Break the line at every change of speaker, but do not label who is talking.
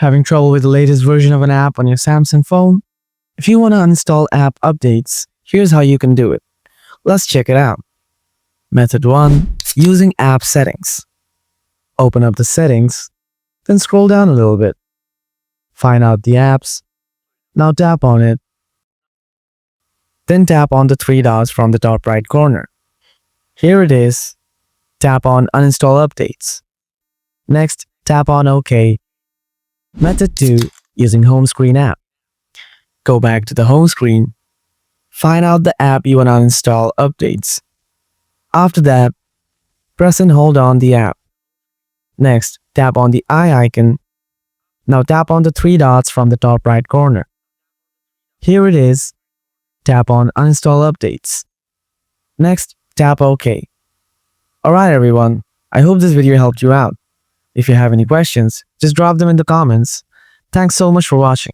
Having trouble with the latest version of an app on your Samsung phone? If you want to uninstall app updates, here's how you can do it. Let's check it out. Method 1. Using app settings. Open up the settings, then scroll down a little bit. Find out the apps. Now tap on it. Then tap on the three dots from the top right corner. Here it is. Tap on Uninstall Updates. Next, tap on OK. Method 2. Using home screen app. Go back to the home screen. Find out the app you want to uninstall updates. After that, press and hold on the app. Next, tap on the eye icon. Now tap on the three dots from the top right corner. Here it is. Tap on Uninstall Updates. Next, tap OK. Alright everyone, I hope this video helped you out. If you have any questions, just drop them in the comments. Thanks so much for watching.